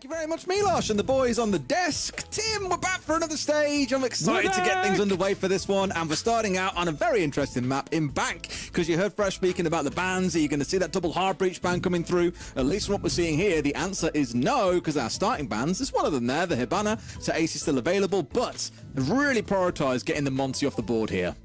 Thank you very much, Milosh, and the boys on the desk. Tim, we're back for another stage. I'm excited to get things underway for this one, and we're starting out on a very interesting map in Bank, because you heard Fresh speaking about the bans. Are you going to see that double hard breach ban coming through? At least from what we're seeing here, the answer is no, because our starting bans, there's one of them there, the Hibana, so Ace is still available, but really prioritise getting the Monty off the board here.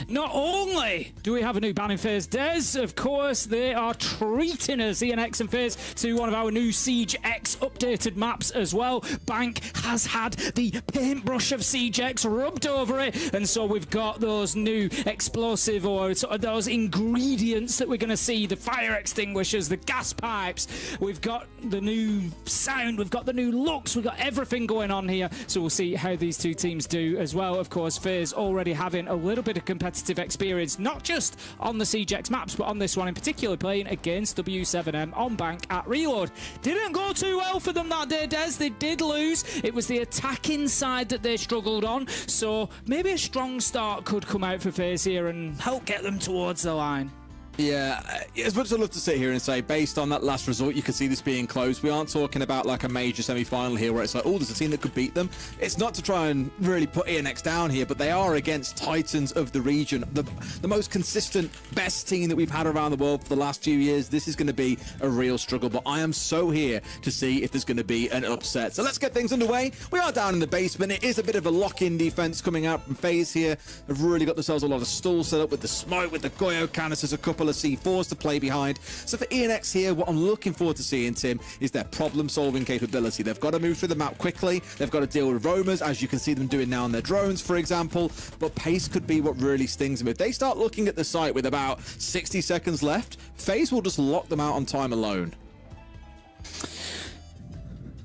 Not only do we have a new ban in FaZe, Des, of course, they are treating us, ENX and FaZe, to one of our new Siege X updated maps as well. Bank has had the paintbrush of Siege X rubbed over it, and so we've got those new explosive or sort of those ingredients that we're going to see, the fire extinguishers, the gas pipes. We've got the new sound, we've got the new looks, we've got everything going on here, so we'll see how these two teams do as well. Of course, FaZe already having a little bit of competitive experience, not just on the Siege X maps, but on this one in particular, playing against W7M on Bank at Reload. Didn't go too well for them that day, Des. They did lose. It was the attacking side that they struggled on, so maybe a strong start could come out for FaZe here and help get them towards the line. Yeah, as much as I'd love to sit here and say, based on that last result, you can see this being close. We aren't talking about like a major semi-final here where it's like, oh, there's a team that could beat them. It's not to try and really put ENX down here, but they are against titans of the region, the most consistent, best team that we've had around the world for the last few years. This is going to be a real struggle, but I am so here to see if there's going to be an upset. So let's get things underway. We are down in the basement. It is a bit of a lock-in defense coming out from FaZe here. They've really got themselves a lot of stalls set up with the smoke, with the Goyo canisters, a couple of C4s to play behind. So for ENX here, what I'm looking forward to seeing, Tim, is their problem-solving capability. They've got to move through the map quickly. They've got to deal with roamers, as you can see them doing now on their drones, for example. But pace could be what really stings them. If they start looking at the site with about 60 seconds left, FaZe will just lock them out on time alone.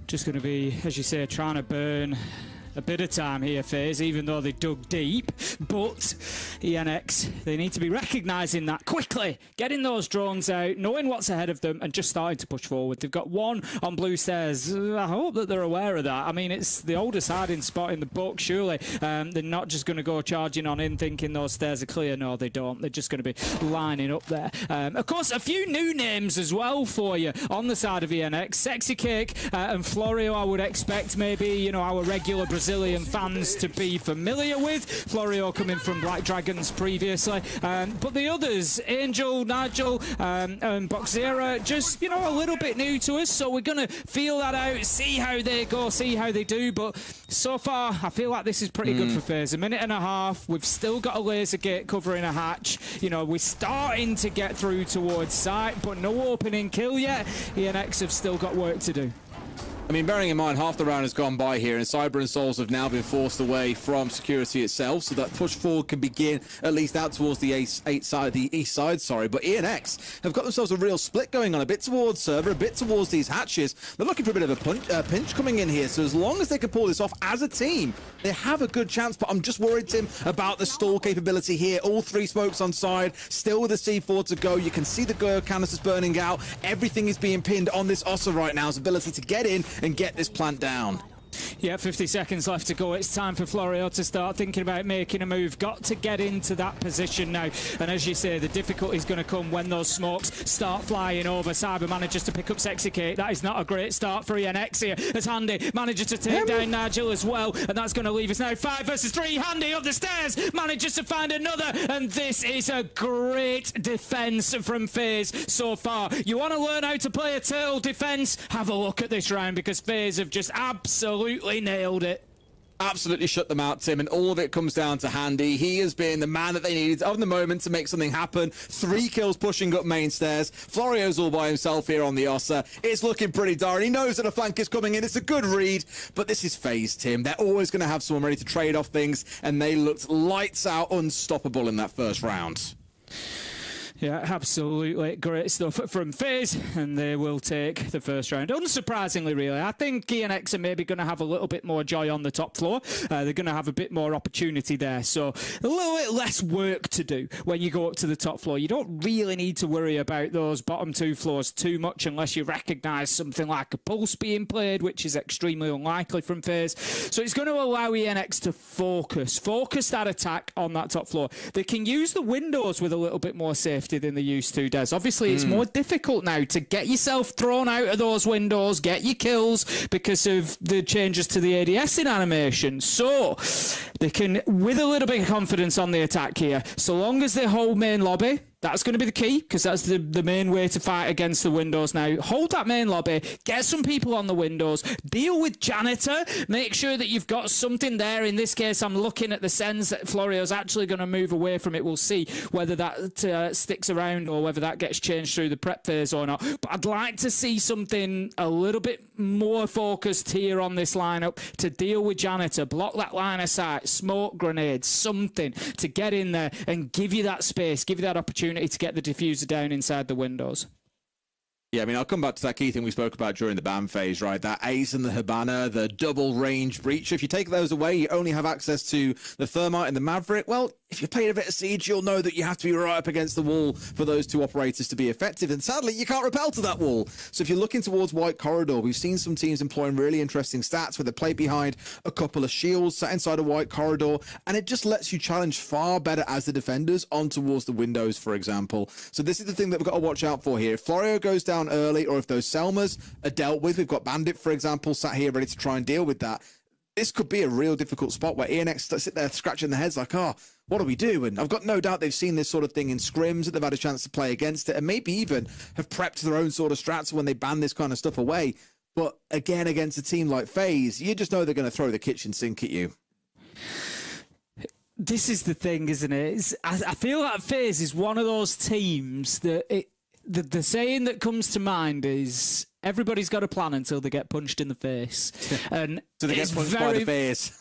Just going to be, as you say, trying to burn a bit of time here, FaZe, even though they dug deep. But ENX, they need to be recognising that quickly, getting those drones out, knowing what's ahead of them, and just starting to push forward. They've got one on blue stairs. I hope that they're aware of that. I mean, it's the oldest hiding spot in the book, surely. They're not just going to go charging on in thinking those stairs are clear. No, they don't. They're just going to be lining up there. Of course, a few new names as well for you on the side of ENX. Sexy Cake and Florio, I would expect maybe, you know, our regular Brazilian fans to be familiar with. Florio coming from Black Dragons previously. But the others, Angel, Nigel, and Boxera, just, you know, a little bit new to us. So we're going to feel that out, see how they go, see how they do. But so far, I feel like this is pretty good for FaZe. A minute and a half. We've still got a laser gate covering a hatch. You know, we're starting to get through towards site, but no opening kill yet. ENX have still got work to do. I mean, bearing in mind, half the round has gone by here, and Cyber and Souls have now been forced away from security itself, so that push forward can begin at least out towards the east side, sorry. But ENX have got themselves a real split going on, a bit towards server, a bit towards these hatches. They're looking for a bit of a pinch coming in here, so as long as they can pull this off as a team, they have a good chance. But I'm just worried, Tim, about the stall capability here. All three smokes on side, still with a C4 to go. You can see the Goyo canisters burning out. Everything is being pinned on this Ossa right now. His ability to get in and get this plant down. Yeah, 50 seconds left to go. It's time for Florio to start thinking about making a move. Got to get into that position now. And as you say, the difficulty is going to come when those smokes start flying over. Cyber manages to pick up Sexy Kate. That is not a great start for ENX here, as Handy manages to take down Nigel as well. And that's going to leave us now 5 versus 3. Handy up the stairs, manages to find another. And this is a great defense from FaZe so far. You want to learn how to play a turtle defense? Have a look at this round, because FaZe have just absolutely nailed it. Absolutely shut them out, Tim, and all of it comes down to Handy. He has been the man that they needed of the moment to make something happen. 3 kills pushing up main stairs. Florio's all by himself here on the Ossa. It's looking pretty dire. He knows that a flank is coming in. It's a good read, but this is FaZe, Tim. They're always going to have someone ready to trade off things, and they looked lights out, unstoppable in that first round. Yeah, absolutely. Great stuff from FaZe, and they will take the first round. Unsurprisingly, really. I think ENX are maybe going to have a little bit more joy on the top floor. They're going to have a bit more opportunity there. So a little bit less work to do when you go up to the top floor. You don't really need to worry about those bottom 2 floors too much unless you recognise something like a pulse being played, which is extremely unlikely from FaZe. So it's going to allow ENX to focus that attack on that top floor. They can use the windows with a little bit more safety. shifted than they used to, Des. Obviously, it's more difficult now to get yourself thrown out of those windows, get your kills because of the changes to the ADS in animation. So they can, with a little bit of confidence on the attack here, so long as they hold main lobby, that's going to be the key, because that's the main way to fight against the windows now. Hold that main lobby, get some people on the windows, deal with janitor, make sure that you've got something there. In this case, I'm looking at the sense that Florio's actually going to move away from it. We'll see whether that sticks around or whether that gets changed through the prep phase or not. But I'd like to see something a little bit more focused here on this lineup to deal with janitor, block that line of sight, smoke grenades, something to get in there and give you that space, give you that opportunity to get the diffuser down inside the windows. Yeah, I mean, I'll come back to that key thing we spoke about during the ban phase, right? That Ace and the Hibana, the double range breach. If you take those away, you only have access to the Thermite and the Maverick. Well, if you played a bit of Siege, you'll know that you have to be right up against the wall for those two operators to be effective. And sadly, you can't repel to that wall. So if you're looking towards White Corridor, we've seen some teams employing really interesting stats where they play behind a couple of shields sat inside a White Corridor, and it just lets you challenge far better as the defenders on towards the windows, for example. So this is the thing that we've got to watch out for here. If Florio goes down early, or if those Selmas are dealt with, we've got Bandit, for example, sat here ready to try and deal with that. This could be a real difficult spot where ENX sit there scratching their heads like, oh, what do we do? And I've got no doubt they've seen this sort of thing in scrims, that they've had a chance to play against it, and maybe even have prepped their own sort of strats when they ban this kind of stuff away. But again, against a team like FaZe, you just know they're going to throw the kitchen sink at you. This is the thing, isn't it? I feel like FaZe is one of those teams that the saying that comes to mind is everybody's got a plan until they get punched in the face. And so they get punched by the face.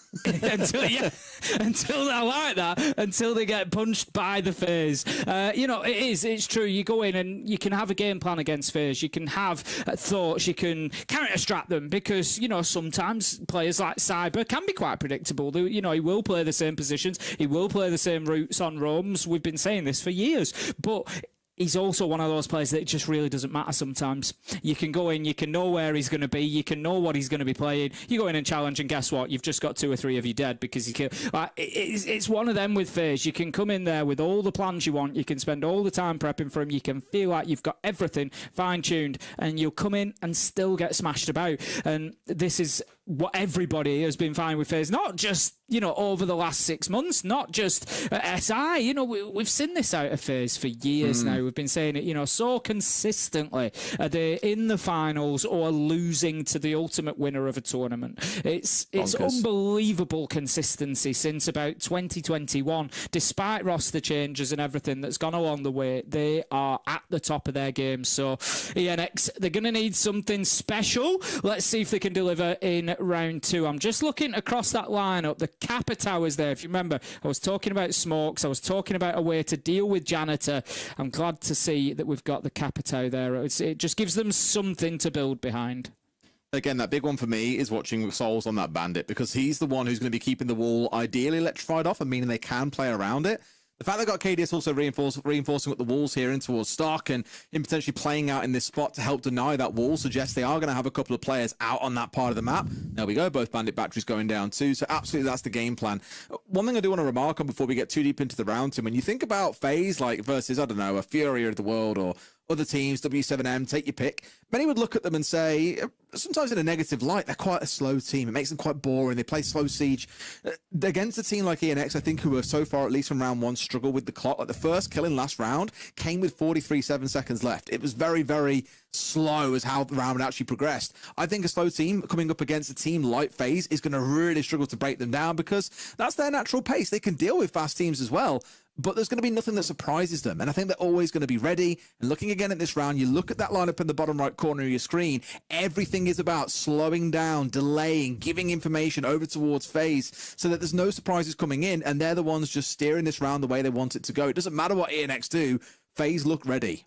until they're like that, until they get punched by the FaZe. It's true. You go in and you can have a game plan against FaZe. You can have thoughts. You can counter-strat them because, sometimes players like Cyber can be quite predictable. He will play the same positions. He will play the same routes on roams. We've been saying this for years. But he's also one of those players that it just really doesn't matter sometimes. You can go in, you can know where he's going to be, you can know what he's going to be playing. You go in and challenge, and guess what? You've just got 2 or 3 of you dead because you kill. It's one of them with FaZe. You can come in there with all the plans you want. You can spend all the time prepping for him. You can feel like you've got everything fine-tuned, and you'll come in and still get smashed about. And this is what everybody has been finding with FaZe, not just over the last 6 months, not just at SI. We've seen this out of FaZe for years now. We've been saying it, so consistently. Are they in the finals or losing to the ultimate winner of a tournament? It's unbelievable consistency since about 2021. Despite roster changes and everything that's gone along the way, they are at the top of their game. So ENX, they're going to need something special. Let's see if they can deliver in round 2. I'm just looking across that lineup. The Kappa Tower's there. If you remember, I was talking about smokes. I was talking about a way to deal with janitor. I'm glad to see that we've got the Kappa Tower there. It just gives them something to build behind. Again, that big one for me is watching Souls on that Bandit, because he's the one who's going to be keeping the wall ideally electrified off, and meaning they can play around it. The fact they've got KDS also reinforcing up the walls here in towards Stark and in potentially playing out in this spot to help deny that wall suggests they are going to have a couple of players out on that part of the map. There we go, both Bandit batteries going down too. So absolutely that's the game plan. One thing I do want to remark on before we get too deep into the round, Tim, when you think about FaZe like versus, I don't know, a Fury of the world or other teams, W7M, take your pick, many would look at them and say, sometimes in a negative light, they're quite a slow team. It makes them quite boring. They play slow siege. Against a team like ENX, I think, who are so far, at least from round 1, struggle with the clock. Like the first kill in last round came with 43.7 seconds left. It was very, very slow as how the round actually progressed. I think a slow team coming up against a team like FaZe is going to really struggle to break them down because that's their natural pace. They can deal with fast teams as well, but there's going to be nothing that surprises them. And I think they're always going to be ready. And looking again at this round, you look at that lineup in the bottom right corner of your screen, everything is about slowing down, delaying, giving information over towards FaZe so that there's no surprises coming in, and they're the ones just steering this round the way they want it to go. It doesn't matter what ENX do, FaZe look ready.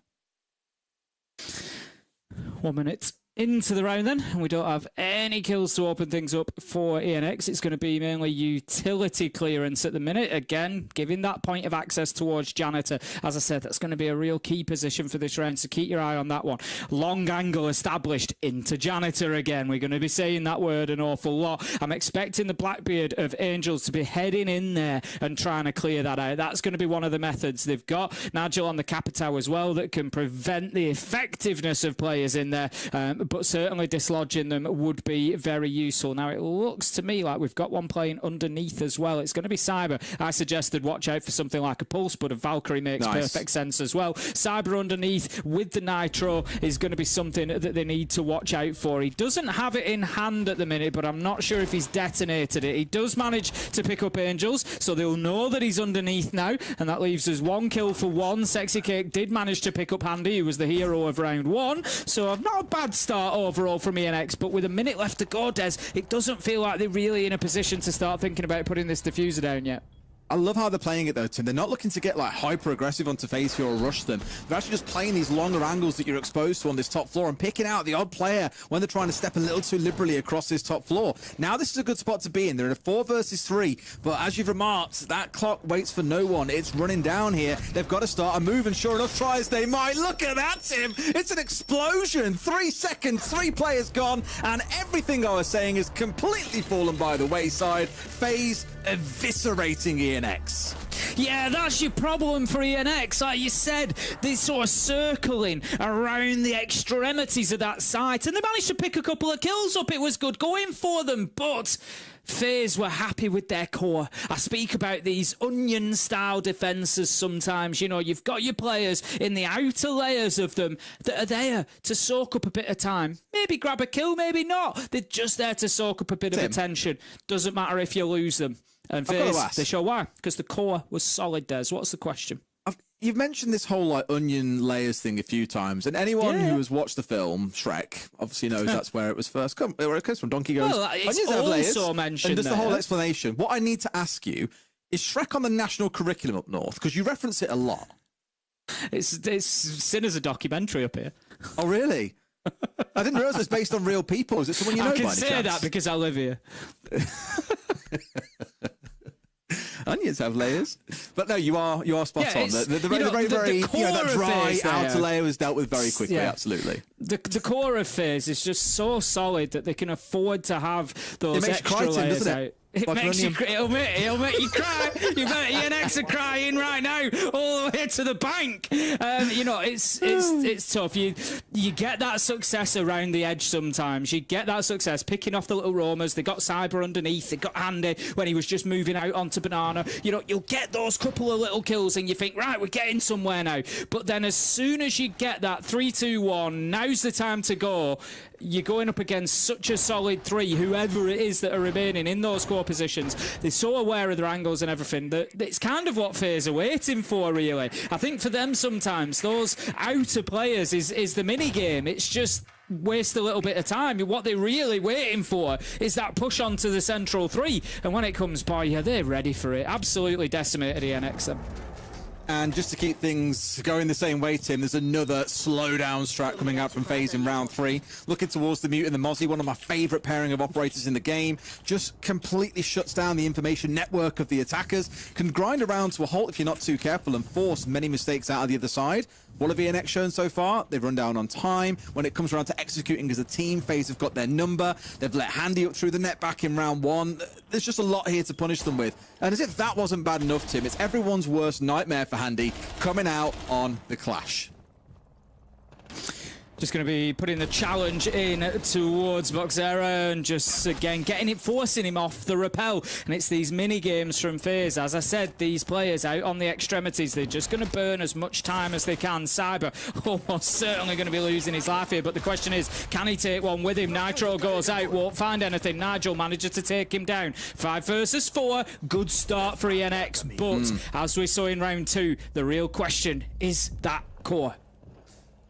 1 minute. Into the round then, and we don't have any kills to open things up for ENX. It's going to be mainly utility clearance at the minute. Again, giving that point of access towards Janitor. As I said, that's going to be a real key position for this round, so keep your eye on that one. Long angle established into Janitor again. We're going to be saying that word an awful lot. I'm expecting the Blackbeard of Angels to be heading in there and trying to clear that out. That's going to be one of the methods they've got. Nigel on the Capitao as well that can prevent the effectiveness of players in there. But certainly dislodging them would be very useful. Now, it looks to me like we've got one playing underneath as well. It's going to be Cyber. I suggested watch out for something like a Pulse, but a Valkyrie makes perfect sense as well. Cyber underneath with the Nitro is going to be something that they need to watch out for. He doesn't have it in hand at the minute, but I'm not sure if he's detonated it. He does manage to pick up Angels, so they'll know that he's underneath now, and that leaves us 1 kill for 1. Sexy Cake did manage to pick up Handy, who was the hero of round 1, so not a bad start overall from ENX, but with a minute left to go, Des, it doesn't feel like they're really in a position to start thinking about putting this diffuser down yet. I love how they're playing it though, Tim. They're not looking to get like hyper aggressive onto FaZe here or rush them. They're actually just playing these longer angles that you're exposed to on this top floor and picking out the odd player when they're trying to step a little too liberally across this top floor. Now this is a good spot to be in. They're in a 4 versus 3, but as you've remarked, that clock waits for no one. It's running down here. They've got to start a move, and sure enough, try as they might. Look at that, Tim. It's an explosion. 3 seconds, 3 players gone, and everything I was saying is completely fallen by the wayside. FaZe eviscerating ENX. Yeah, that's your problem for ENX. Like you said, they're sort of circling around the extremities of that site, and they managed to pick a couple of kills up. It was good going for them, but FaZe were happy with their core. I speak about these onion-style defences sometimes. You know, you've got your players in the outer layers of them that are there to soak up a bit of time. Maybe grab a kill, maybe not. They're just there to soak up a bit of attention. Doesn't matter if you lose them. And FaZe, they show why. Because the core was solid, Des. What's the question? You've mentioned this whole like onion layers thing a few times, and anyone who has watched the film Shrek obviously knows that's where it was first where it comes from. Donkey goes, well, it's onions have layers, mentioned and just the whole explanation. What I need to ask you is Shrek on the national curriculum up north, because you reference it a lot. It's seen as a documentary up here. Oh really? I didn't realise it's based on real people. Is it someone you know? I can say that because I live here. Onions have layers, but no, you are spot on. The very that dry outer layer was dealt with very quickly. Yeah. Absolutely. The core of FaZe is just so solid that they can afford to have those extra layers out. It makes you, it'll make you cry. You bet ENX are crying right now, all the way to the bank. You know, it's tough. You get that success around the edge sometimes. You get that success picking off the little roamers. They got Cyber underneath. They got Andy when he was just moving out onto Banana. You know, you'll get those couple of little kills and you think, right, we're getting somewhere now. But then as soon as you get that 3-2-1, now's the time to go. You're going up against such a solid 3, whoever it is that are remaining in those core positions. They're so aware of their angles and everything that it's kind of what FaZe are waiting for, really. I think for them sometimes, those outer players is the mini-game. It's just waste a little bit of time. What they're really waiting for is that push onto the central 3. And when it comes by, yeah, they're ready for it. Absolutely decimated ENX them. And just to keep things going the same way, Tim, there's another slowdown strat coming out from FaZe in round 3. Looking towards the Mute and the Mozzie, one of my favourite pairing of operators in the game. Just completely shuts down the information network of the attackers. Can grind around to a halt if you're not too careful and force many mistakes out of the other side. What have ENX shown so far? They've run down on time. When it comes around to executing as a team, FaZe have got their number. They've let Handy up through the net back in round 1. There's just a lot here to punish them with. And as if that wasn't bad enough, Tim, it's everyone's worst nightmare for Handy coming out on the Clash. Just going to be putting the challenge in towards Boxera and just, again, forcing him off the rappel. And it's these mini-games from FaZe. As I said, these players out on the extremities, they're just going to burn as much time as they can. Cyber almost certainly going to be losing his life here. But the question is, can he take one with him? Nitro goes out, won't find anything. Nigel manages to take him down. 5 versus 4. Good start for ENX. But as we saw in round 2, the real question is that core.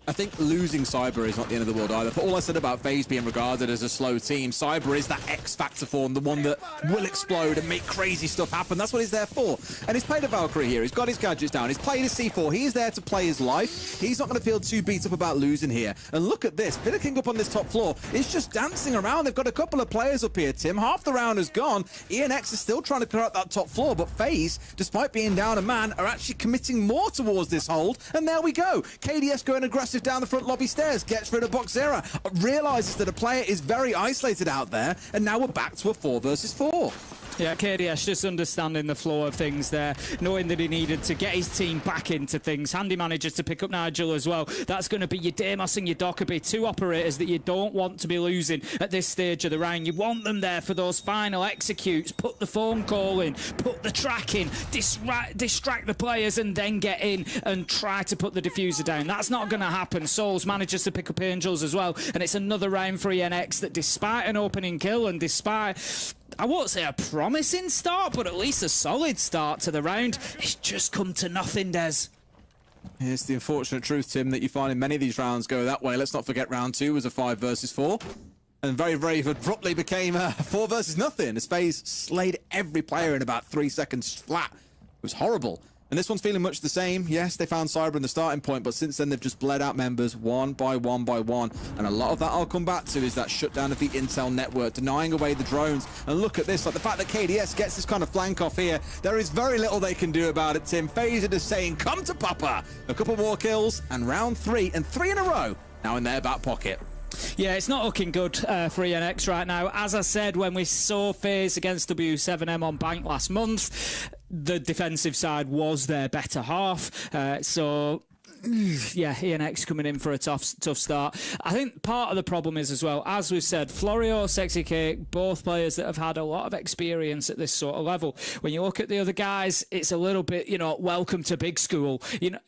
I think losing Cyber is not the end of the world either. For all I said about FaZe being regarded as a slow team, Cyber is that X-Factor form, the one that will explode and make crazy stuff happen. That's what he's there for. And he's played a Valkyrie here. He's got his gadgets down. He's played his C4. He's there to play his life. He's not going to feel too beat up about losing here. And look at this. King up on this top floor is just dancing around. They've got a couple of players up here, Tim. Half the round is gone. ENX is still trying to clear out that top floor, but FaZe, despite being down a man, are actually committing more towards this hold. And there we go. KDS going aggressive down the front lobby stairs, gets rid of Boxera, realizes that a player is very isolated out there, and now we're back to a 4 versus 4. Yeah, KDS just understanding the flow of things there, knowing that he needed to get his team back into things. Handy manager to pick up Nigel as well. That's going to be your Deimos and your Dockerby, 2 operators that you don't want to be losing at this stage of the round. You want them there for those final executes. Put the phone call in, put the track in, distract the players, and then get in and try to put the diffuser down. That's not going to happen. Souls manages to pick up Angels as well, and it's another round for ENX that, despite an opening kill and despite, I won't say a promising start, but at least a solid start to the round, it's just come to nothing, Des. It's the unfortunate truth, Tim, that you find in many of these rounds go that way. Let's not forget round 2 was a 5 versus 4. And very, very abruptly became a 4 versus nothing, as FaZe slayed every player in about 3 seconds flat. It was horrible. And this one's feeling much the same. Yes, they found Cyber in the starting point, but since then they've just bled out members one by one by one. And a lot of that I'll come back to is that shutdown of the Intel network, denying away the drones. And look at this, like the fact that KDS gets this kind of flank off here, there is very little they can do about it, Tim. FaZe are just saying, come to Papa. A couple more kills, and round 3, and 3 in a row, now in their back pocket. Yeah, it's not looking good for ENX right now. As I said, when we saw FaZe against W7M on Bank last month, the defensive side was their better half. So yeah, ENX coming in for a tough start. I think part of the problem is as well, as we've said, Florio, Sexy Cake, both players that have had a lot of experience at this sort of level. When you look at the other guys, it's a little bit, you know, welcome to big school. You know,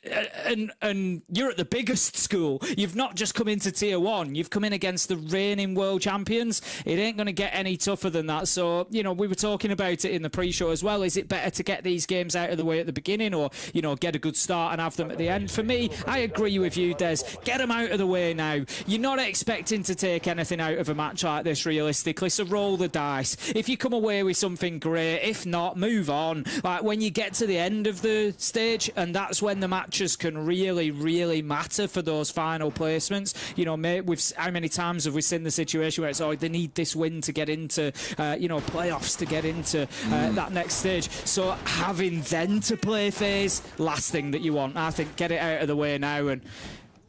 and you're at the biggest school. You've not just come into tier 1. You've come in against the reigning world champions. It ain't going to get any tougher than that. So, you know, we were talking about it in the pre-show as well. Is it better to get these games out of the way at the beginning, or, you know, get a good start and have them at the end? For me, I agree with you, Des. Get them out of the way now. You're not expecting to take anything out of a match like this, realistically, so roll the dice. If you come away with something great, if not, move on. Like, when you get to the end of the stage, and that's when the matches can really, really matter for those final placements. You know, how many times have we seen the situation where it's, oh, they need this win to get into, you know, playoffs, to get into that next stage. So having then to play FaZe, last thing that you want. I think get it out of the way now, and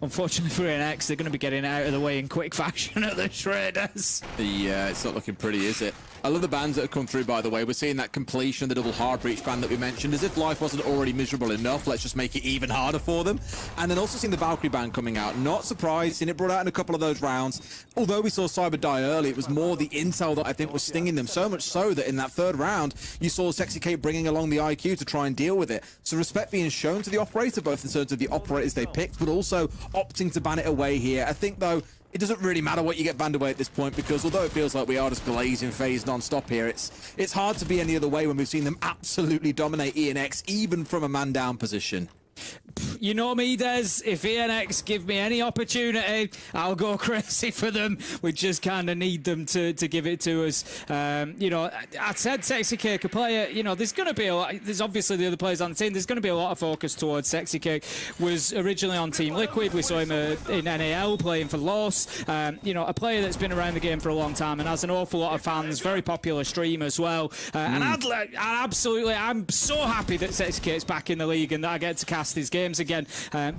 unfortunately for ENX, they're going to be getting it out of the way in quick fashion at the Shredders. Yeah, it's not looking pretty, is it? I love the bans that have come through, by the way. We're seeing that completion of the double hard breach ban that we mentioned, as if life wasn't already miserable enough. Let's just make it even harder for them. And then also seeing the Valkyrie ban coming out. Not surprised, seeing it brought out in a couple of those rounds. Although we saw Cyber die early, it was more the intel that I think was stinging them. So much so that in that 3rd round, you saw Sexy K bringing along the IQ to try and deal with it. So respect being shown to the operator, both in terms of the operators they picked, but also opting to ban it away here. I think, though, it doesn't really matter what you get banned away at this point, because although it feels like we are just glazing FaZe non-stop here, it's hard to be any other way when we've seen them absolutely dominate ENX, even from a man-down position. You know me, Des. If ENX give me any opportunity, I'll go crazy for them. We just kind of need them to give it to us. You know, I said Sexy Cake a player. You know, there's going to be a lot. There's obviously the other players on the team. There's going to be a lot of focus towards Sexy Cake. Was originally on Team Liquid. We saw him in NAL playing for Los. You know, a player that's been around the game for a long time and has an awful lot of fans. Very popular stream as well. And I'm so happy that Sexy Cake's back in the league and that I get to cast his games again.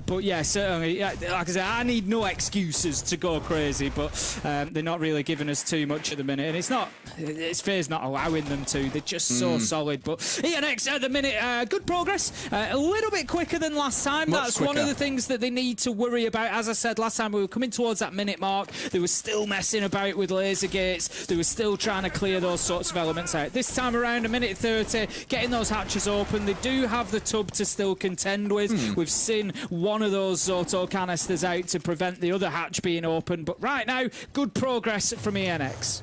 But yeah, certainly, like I said, I need no excuses to go crazy, but they're not really giving us too much at the minute, and it's FaZe not allowing them to. They're just so solid. But ENX at the minute, good progress, a little bit quicker than last time. That's quicker. One of the things that they need to worry about. As I said last time, we were coming towards that minute mark. They were still messing about with laser gates. They were still trying to clear those sorts of elements out. This time around, a minute 30, getting those hatches open. They do have the tub to still contend with. We've seen one of those auto canisters out to prevent the other hatch being open, but right now, good progress from ENX.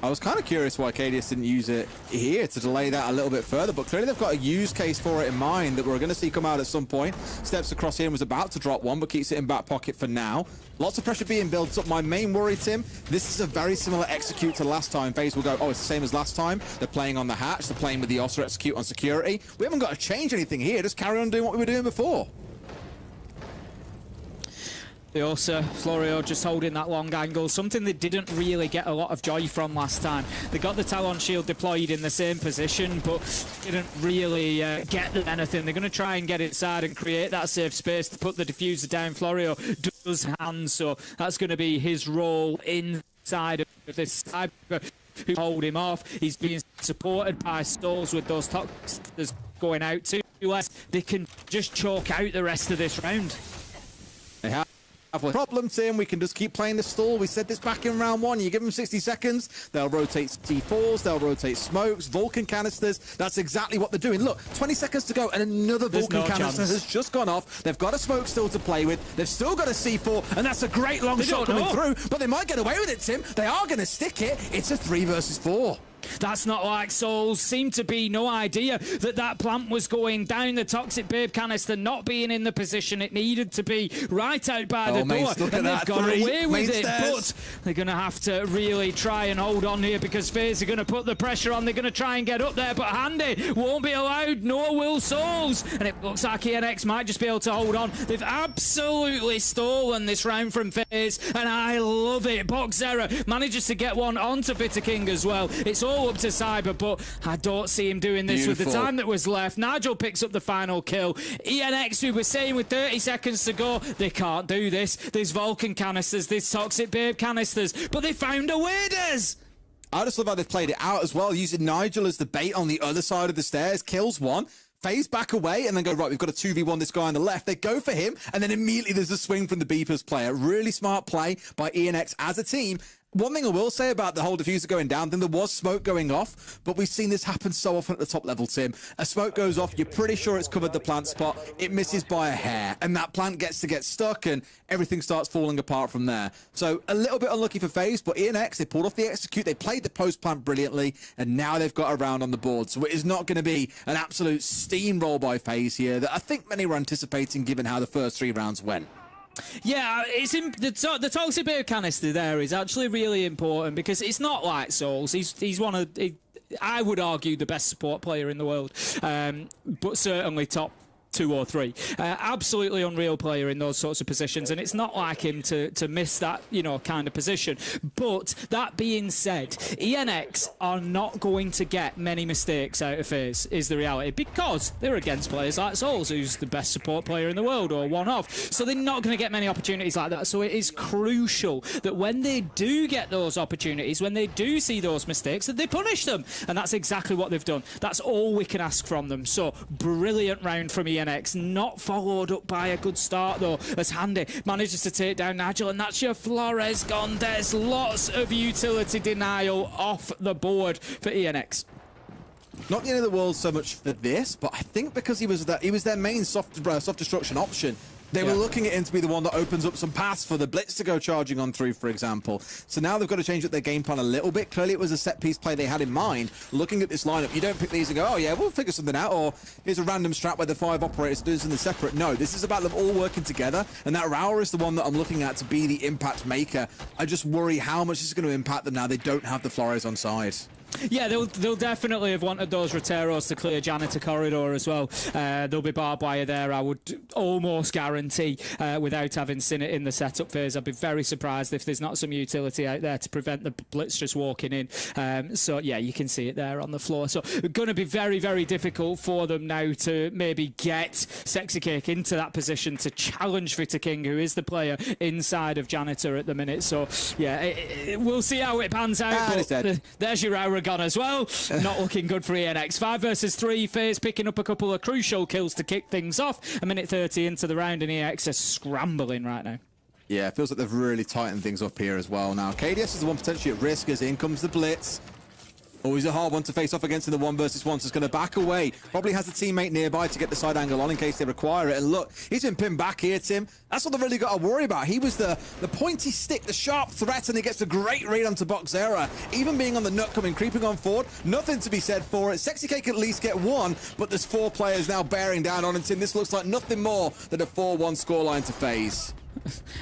I was kind of curious why KDS didn't use it here to delay that a little bit further, but clearly they've got a use case for it in mind that we're going to see come out at some point. Steps across here and was about to drop one, but keeps it in back pocket for now. Lots of pressure being built up. My main worry, Tim, this is a very similar execute to last time. FaZe will go, oh, it's the same as last time. They're playing on the hatch. They're playing with the Ossa execute on security. We haven't got to change anything here. Just carry on doing what we were doing before. The Ossa, Florio just holding that long angle, something they didn't really get a lot of joy from last time. They got the Talon shield deployed in the same position, but didn't really get anything. They're going to try and get inside and create that safe space to put the diffuser down. Florio does hands, so that's going to be his role inside of this cyber who hold him off. He's being supported by Stalls with those toxins going out too. They can just choke out the rest of this round. They have a problem, Tim. We can just keep playing the stall. We said this back in round one. You give them 60 seconds, they'll rotate C4s, they'll rotate smokes, Vulcan canisters. That's exactly what they're doing. Look, 20 seconds to go, and another Vulcan canister has just gone off. They've got a smoke still to play with. They've still got a C4, and that's a great long shot coming through. But they might get away with it, Tim. They are going to stick it. It's a 3 versus 4. That's not like Souls. Seemed to be no idea that that plant was going down. The Toxic Babe canister not being in the position it needed to be, right out by the door. And they've got away with it. But they're going to have to really try and hold on here because FaZe are going to put the pressure on. They're going to try and get up there, but Handy won't be allowed, nor will Souls. And it looks like ENX might just be able to hold on. They've absolutely stolen this round from FaZe, and I love it. Boxera manages to get one onto Bitter King as well. It's all up to Cyber, but I don't see him doing this with the time that was left. Nigel picks up the final kill. ENX, we were saying with 30 seconds to go, they can't do this. There's Vulcan canisters, there's Toxic Babe canisters, but they found a way, Des. I just love how they've played it out as well, using Nigel as the bait on the other side of the stairs. Kills one. FaZe back away and then go, right, we've got a 2v1 this guy on the left. They go for him, and then immediately there's a swing from the Beepers player. Really smart play by ENX as a team. One thing I will say about the whole diffuser going down, then there was smoke going off, but we've seen this happen so often at the top level, Tim. A smoke goes off, you're pretty sure it's covered the plant spot, it misses by a hair, and that plant gets to get stuck, and everything starts falling apart from there. So a little bit unlucky for FaZe, but ENX, they pulled off the execute, they played the post plant brilliantly, and now they've got a round on the board. So it is not going to be an absolute steamroll by FaZe here that I think many were anticipating given how the first 3 rounds went. Yeah, it's the Toxic Babe canister there is actually really important because it's not like Souls. He's one of, I would argue, the best support player in the world, but certainly top 2 or 3. Absolutely unreal player in those sorts of positions, and it's not like him to miss that, you know, kind of position. But that being said, ENX are not going to get many mistakes out of FaZe, is the reality, because they're against players like Souls, who's the best support player in the world, or one of. So they're not going to get many opportunities like that. So it is crucial that when they do get those opportunities, when they do see those mistakes, that they punish them. And that's exactly what they've done. That's all we can ask from them. So brilliant round from ENX. Not followed up by a good start though, as Handy manages to take down Nigel, and that's your Flores gone. There's lots of utility denial off the board for ENX. Not the end of the world so much for this, but I think because he was their main soft destruction option. They were looking at him to be the one that opens up some paths for the Blitz to go charging on through, for example. So now they've got to change up their game plan a little bit. Clearly it was a set-piece play they had in mind. Looking at this lineup, you don't pick these and go, oh yeah, we'll figure something out, or here's a random strat where the 5 operators do this in the separate. No, this is about them all working together, and that Rauer is the one that I'm looking at to be the impact maker. I just worry how much this is going to impact them now they don't have the Flores on side. Yeah, they'll definitely have wanted those Roteros to clear Janitor corridor as well. There'll be barbed wire there, I would almost guarantee, without having seen it in the setup phase. I'd be very surprised if there's not some utility out there to prevent the Blitz just walking in. So yeah, you can see it there on the floor. So going to be very, very difficult for them now to maybe get Sexy Cake into that position to challenge Bitter King, who is the player inside of Janitor at the minute. So yeah, we'll see how it pans out. But there's your hour gone as well. Not looking good for ENX. 5 versus 3. FaZe picking up a couple of crucial kills to kick things off. A minute 30 into the round, and ENX are scrambling right now. Yeah, it feels like they've really tightened things up here as well now. KDS is the one potentially at risk as in comes the Blitz. Always a hard one to face off against in the 1 versus 1, so it's going to back away. Probably has a teammate nearby to get the side angle on in case they require it. And look, he's been pinned back here, Tim. That's what they've really got to worry about. He was the pointy stick, the sharp threat, and he gets a great read onto Boxera. Even being on the nut coming, creeping on forward, nothing to be said for it. Sexy K can at least get one, but there's 4 players now bearing down on him, Tim. This looks like nothing more than a 4-1 scoreline to FaZe.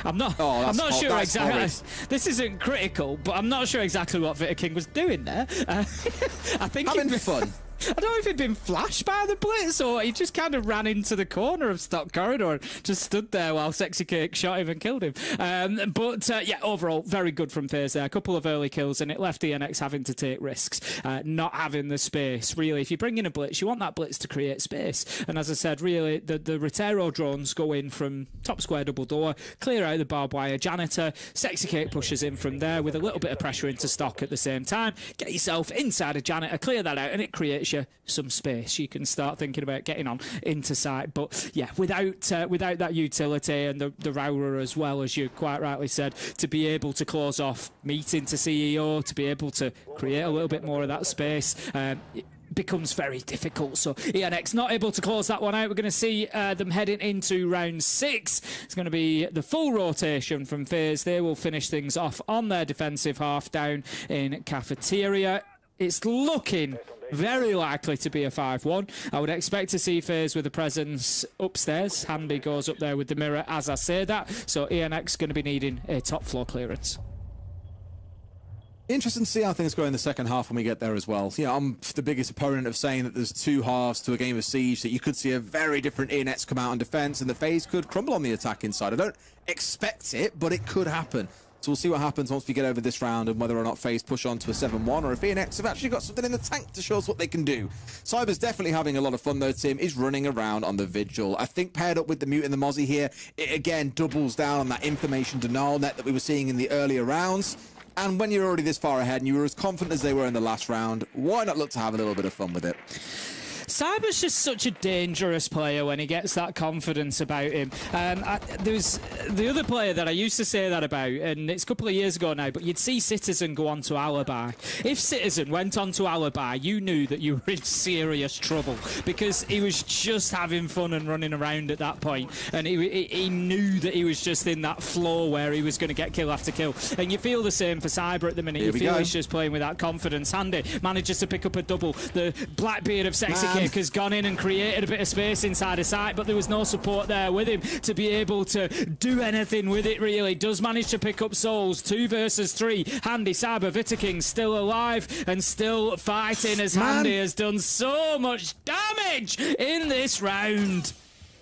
I'm not sure exactly. Horrid. This isn't critical, but I'm not sure exactly what Vitter King was doing there. I think having fun. I don't know if he'd been flashed by the blitz or he just kind of ran into the corner of Stock Corridor and just stood there while Sexy Cake shot him and killed him. Yeah, overall, very good from FaZe there. A couple of early kills and it left ENX having to take risks, not having the space. Really, if you bring in a blitz, you want that blitz to create space. And as I said, really, the Rotero drones go in from top square double door, clear out the barbed wire janitor. Sexy Cake pushes in from there with a little bit of pressure into Stock at the same time. Get yourself inside a janitor, clear that out, and it creates you some space. You can start thinking about getting on into sight. But yeah, without that utility and the Raura as well, as you quite rightly said, to be able to close off meeting to CEO, to be able to create a little bit more of that space, it becomes very difficult. So ENX not able to close that one out. We're going to see them heading into round 6. It's going to be the full rotation from FaZe. They will finish things off on their defensive half down in cafeteria. It's looking very likely to be a 5-1. I would expect to see FaZe with a presence upstairs. Handy goes up there with the mirror as I say that. So ENX going to be needing a top floor clearance. Interesting to see how things go in the second half when we get there as well. Yeah, I'm the biggest opponent of saying that there's 2 halves to a game of Siege, that you could see a very different ENX come out on defense and the FaZe could crumble on the attack inside. I don't expect it, but it could happen. So we'll see what happens once we get over this round and whether or not FaZe push on to a 7-1 or if ENX have actually got something in the tank to show us what they can do. Cyber's definitely having a lot of fun though, Tim. Is running around on the Vigil. I think paired up with the Mute and the Mozzie here, it again doubles down on that information denial net that we were seeing in the earlier rounds. And when you're already this far ahead and you were as confident as they were in the last round, why not look to have a little bit of fun with it? Cyber's just such a dangerous player when he gets that confidence about him. There's the other player that I used to say that about, and it's a couple of years ago now, but you'd see Citizen go on to Alibi. If Citizen went on to Alibi, you knew that you were in serious trouble because he was just having fun and running around at that point, and he knew that he was just in that flow where he was going to get kill after kill. And you feel the same for Cyber at the minute. You feel he's just playing with that confidence. Handy manages to pick up a double. The Blackbeard of Sexy Kick has gone in and created a bit of space inside a site, but there was no support there with him to be able to do anything with it, really. Does manage to pick up souls. 2 versus 3. Handy, Cyber, Vitter King still alive and still fighting as Handy has done so much damage in this round.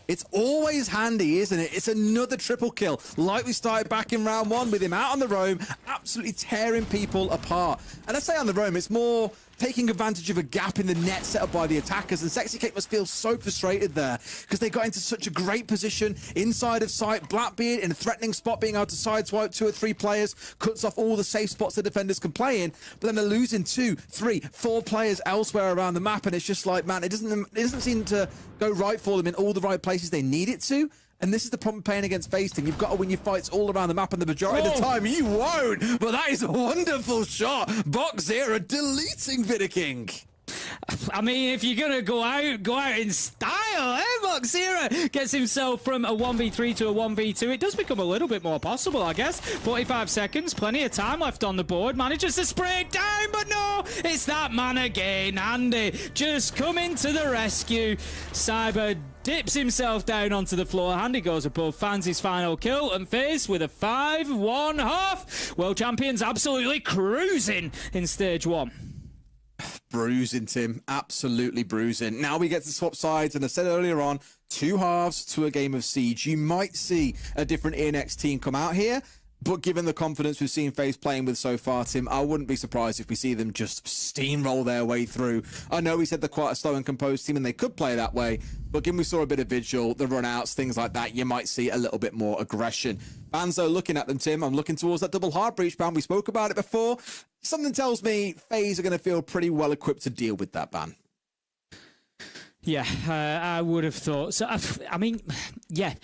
It's always Handy, isn't it? It's another triple kill, like we started back in round 1 with him out on the roam, absolutely tearing people apart. And I say on the roam, it's more taking advantage of a gap in the net set up by the attackers, and Sexy Cake must feel so frustrated there because they got into such a great position inside of sight. Blackbeard in a threatening spot, being able to sideswipe 2 or 3 players, cuts off all the safe spots the defenders can play in, but then they're losing 2, 3, 4 players elsewhere around the map, and it's just like, man, it doesn't seem to go right for them in all the right places they need it to. And this is the problem playing against FaZe team. You've got to win your fights all around the map, and the majority of the time you won't. But that is a wonderful shot. Boxera deleting Vitter King. I mean, if you're going to go out in style, eh? Boxera gets himself from a 1v3 to a 1v2. It does become a little bit more possible, I guess. 45 seconds, plenty of time left on the board. Manages to spray it down, but no, it's that man again. Andy just coming to the rescue. Cyber dips himself down onto the floor. Handy goes above, finds his final kill, and FaZe with a 5-1 half. World champions absolutely cruising in stage 1. Bruising, Tim. Absolutely bruising. Now we get to swap sides, and I said earlier on, 2 halves to a game of Siege. You might see a different ENX team come out here, but given the confidence we've seen FaZe playing with so far, Tim, I wouldn't be surprised if we see them just steamroll their way through. I know we said they're quite a slow and composed team, and they could play that way, but given we saw a bit of Vigil, the run-outs, things like that, you might see a little bit more aggression. Banzo looking at them, Tim. I'm looking towards that double hard breach ban. We spoke about it before. Something tells me FaZe are going to feel pretty well equipped to deal with that ban. Yeah, I would have thought so. I mean, yeah.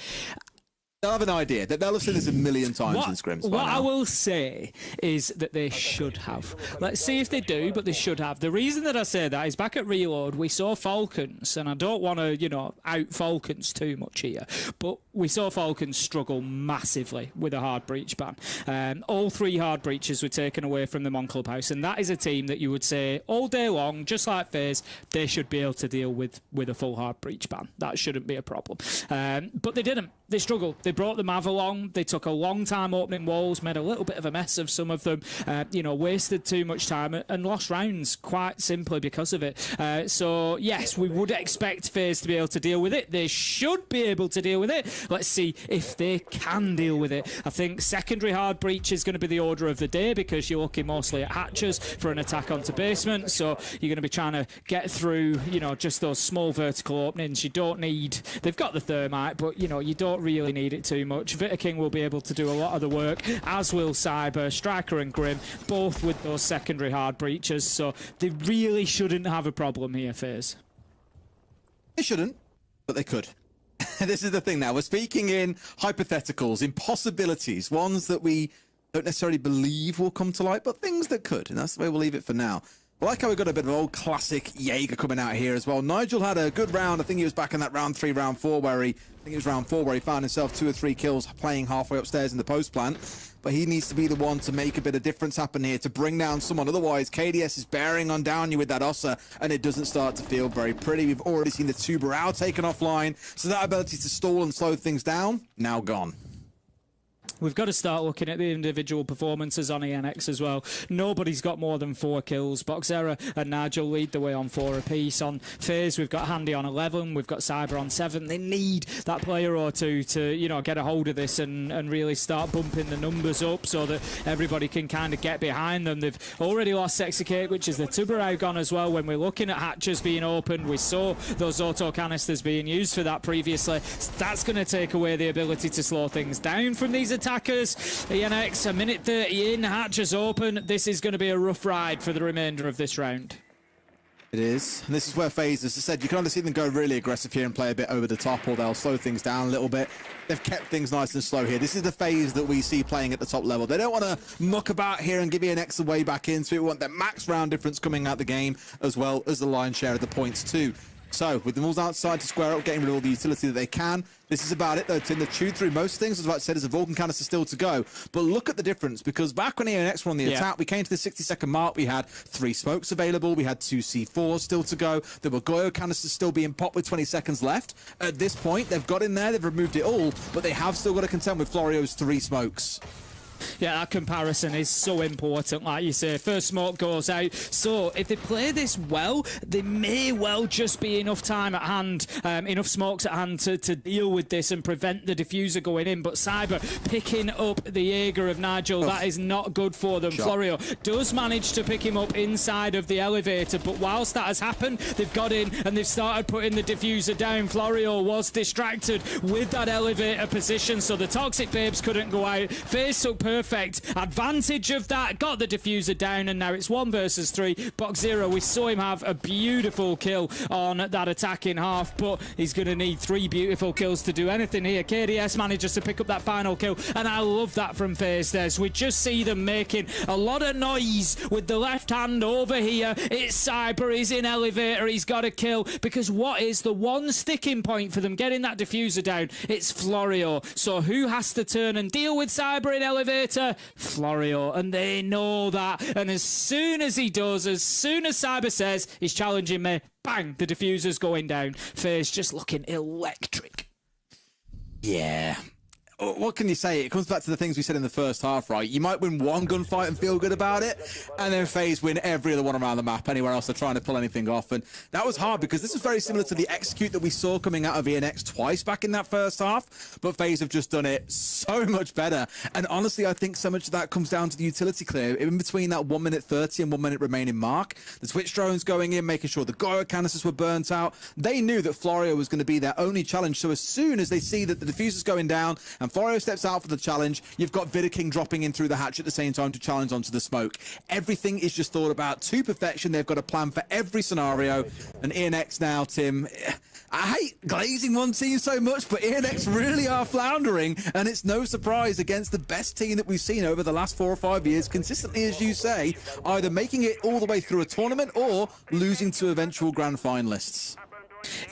They'll have an idea. They'll have seen this a million times in scrims. What I will say is that they should have. Let's see if they do, but they should have. The reason that I say that is back at Reload, we saw Falcons, and I don't want to, you know, out Falcons too much here, but we saw Falcons struggle massively with a hard breach ban. All 3 hard breaches were taken away from them on Clubhouse, and that is a team that you would say all day long, just like FaZe, they should be able to deal with a full hard breach ban. That shouldn't be a problem. But they didn't. They struggled. They brought the Mav along. They took a long time opening walls, made a little bit of a mess of some of them, you know, wasted too much time and lost rounds quite simply because of it. So, yes, we would expect FaZe to be able to deal with it. They should be able to deal with it. Let's see if they can deal with it. I think secondary hard breach is going to be the order of the day because you're looking mostly at hatches for an attack onto basement. So you're going to be trying to get through, you know, just those small vertical openings. You don't need... They've got the thermite, but, you know, you don't really need it too much. Vita King will be able to do a lot of the work, as will Cyber, Striker and Grim, both with those secondary hard breaches. So they really shouldn't have a problem here, FaZe. They shouldn't, but they could. This is the thing now. We're speaking in hypotheticals, in possibilities, ones that we don't necessarily believe will come to light, but things that could, and that's the way we'll leave it for now. I like how we got a bit of old classic Jaeger coming out here as well. Nigel had a good round. I think he was back in that round 3, round 4, where he found himself 2 or 3 kills playing halfway upstairs in the post plant. But he needs to be the one to make a bit of difference happen here, to bring down someone. Otherwise, KDS is bearing on down you with that Ossa, and it doesn't start to feel very pretty. We've already seen the Tuberao taken offline, so that ability to stall and slow things down, now gone. We've got to start looking at the individual performances on ENX as well. Nobody's got more than 4 kills. Boxera and Nigel lead the way on 4 apiece. On FaZe, we've got Handy on 11. We've got Cyber on 7. They need that player or two to, you know, get a hold of this and really start bumping the numbers up so that everybody can kind of get behind them. They've already lost Sexicate, which is the Tuberao gone as well. When we're looking at hatches being opened, we saw those auto canisters being used for that previously. That's going to take away the ability to slow things down from these attacks. ENX, a minute 30 in, hatches open. This is going to be a rough ride for the remainder of this round. It is. And this is where FaZe, as I said, you can either see them go really aggressive here and play a bit over the top, or they'll slow things down a little bit. They've kept things nice and slow here. This is the FaZe that we see playing at the top level. They don't want to muck about here and give ENX a way back in, so we want that max round difference coming out the game, as well as the lion's share of the points too. So, with them all outside to square up, getting rid of all the utility that they can. This is about it, though, Tim. They've chewed through most things. As I was about to say, there's a Vulcan canister still to go. But look at the difference, because back when ENX were on the attack, we came to the 60-second mark. We had 3 smokes available. We had 2 C4s still to go. There were Goyo canisters still being popped with 20 seconds left. At this point, they've got in there. They've removed it all. But they have still got to contend with Florio's 3 smokes. Yeah, that comparison is so important, like you say. First smoke goes out. So if they play this well, there may well just be enough time at hand, enough smokes at hand to deal with this and prevent the diffuser going in. But Cyber picking up the Jaeger of Nigel, that is not good for them. Florio does manage to pick him up inside of the elevator, but whilst that has happened, they've got in and they've started putting the diffuser down. Florio was distracted with that elevator position, so the Toxic Babes couldn't go out. FaZe took perfect advantage of that, got the diffuser down, and now it's 1 versus 3. Boxera, we saw him have a beautiful kill on that attacking half, but he's going to need 3 beautiful kills to do anything here. KDS manages to pick up that final kill, and I love that from FaZe there. So we just see them making a lot of noise with the left hand over here. It's Cyber, he's in elevator, he's got a kill, because what is the one sticking point for them getting that diffuser down? It's Florio. So who has to turn and deal with Cyber in elevator? Florio, and they know that. And as soon as he does, as soon as Cyber says he's challenging me, bang, the diffuser's going down. FaZe just looking electric. Yeah. What can you say? It comes back to the things we said in the first half, right? You might win one gunfight and feel good about it, and then FaZe win every other one around the map anywhere else they're trying to pull anything off. And that was hard, because this is very similar to the execute that we saw coming out of ENX twice back in that first half, but FaZe have just done it so much better. And honestly, I think so much of that comes down to the utility clear. In between that 1 minute 30 and 1 minute remaining mark, the Twitch drones going in, making sure the Goyo canisters were burnt out. They knew that Florio was going to be their only challenge, so as soon as they see that the diffuser's going down and Florio steps out for the challenge, you've got Vita King dropping in through the hatch at the same time to challenge onto the smoke. Everything is just thought about to perfection. They've got a plan for every scenario. And ENX now, Tim, I hate glazing one team so much, but ENX really are floundering, and it's no surprise against the best team that we've seen over the last 4 or 5 years, consistently, as you say, either making it all the way through a tournament or losing to eventual grand finalists.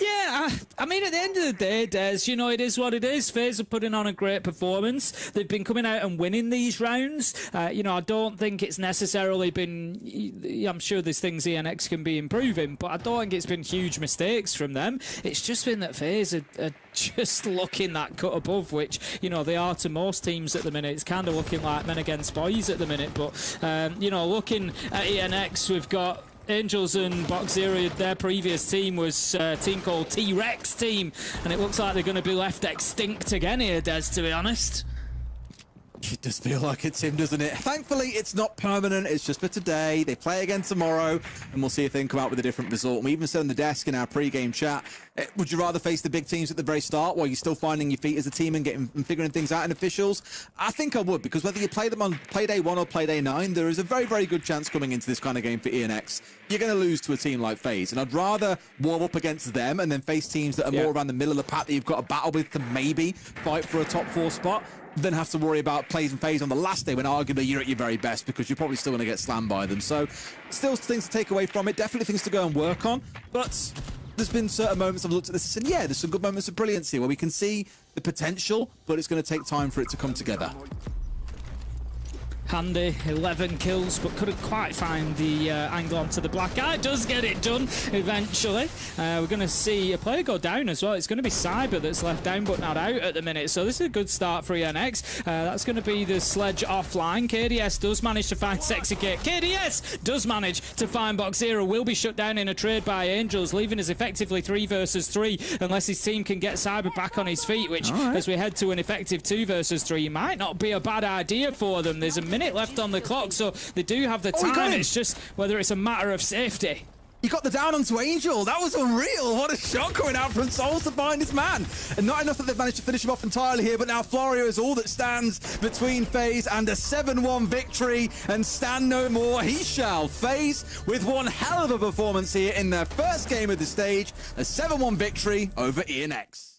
Yeah, I mean, at the end of the day, Des, you know, it is what it is. FaZe are putting on a great performance. They've been coming out and winning these rounds. You know, I don't think it's necessarily been... I'm sure there's things ENX can be improving, but I don't think it's been huge mistakes from them. It's just been that FaZe are just looking that cut above, which, you know, they are to most teams at the minute. It's kind of looking like men against boys at the minute, but, you know, looking at ENX, we've got Angels and Box Zero. Their previous team was a team called T-Rex Team, and it looks like they're going to be left extinct again here, Des, to be honest. It does feel like it's him, doesn't it? Thankfully, it's not permanent. It's just for today. They play again tomorrow, and we'll see if they can come out with a different result. We even said on the desk in our pre-game chat, would you rather face the big teams at the very start while you're still finding your feet as a team and figuring things out in officials? I think I would, because whether you play them on play day 1 or play day 9, there is a very, very good chance coming into this kind of game for ENX, you're going to lose to a team like FaZe. And I'd rather warm up against them and then face teams that are more around the middle of the pack that you've got to battle with to maybe fight for a top 4 spot, then have to worry about plays and FaZe on the last day when arguably you're at your very best, because you're probably still going to get slammed by them. So still things to take away from it, definitely things to go and work on, but there's been certain moments I've looked at this and said, yeah, there's some good moments of brilliance here where we can see the potential, but it's going to take time for it to come together. Handy, 11 kills, but couldn't quite find the angle onto the black guy. Does get it done eventually. We're going to see a player go down as well. It's going to be Cyber that's left down but not out at the minute. So this is a good start for ENX. That's going to be the Sledge offline. KDS does manage to find Sexy Kate. KDS does manage to find Box Zero. Will be shut down in a trade by Angels, leaving us effectively 3 versus 3 unless his team can get Cyber back on his feet, which as we head to an effective 2 versus 3 might not be a bad idea for them. There's a minute left on the clock, so they do have the time. It's just whether it's a matter of safety. He got the down onto Angel. That was unreal. What a shot coming out from Souls to find his man. And not enough that they've managed to finish him off entirely here, but now Florio is all that stands between FaZe and a 7-1 victory, and stand no more. He shall. FaZe with one hell of a performance here in their first game of the stage. A 7-1 victory over ENX.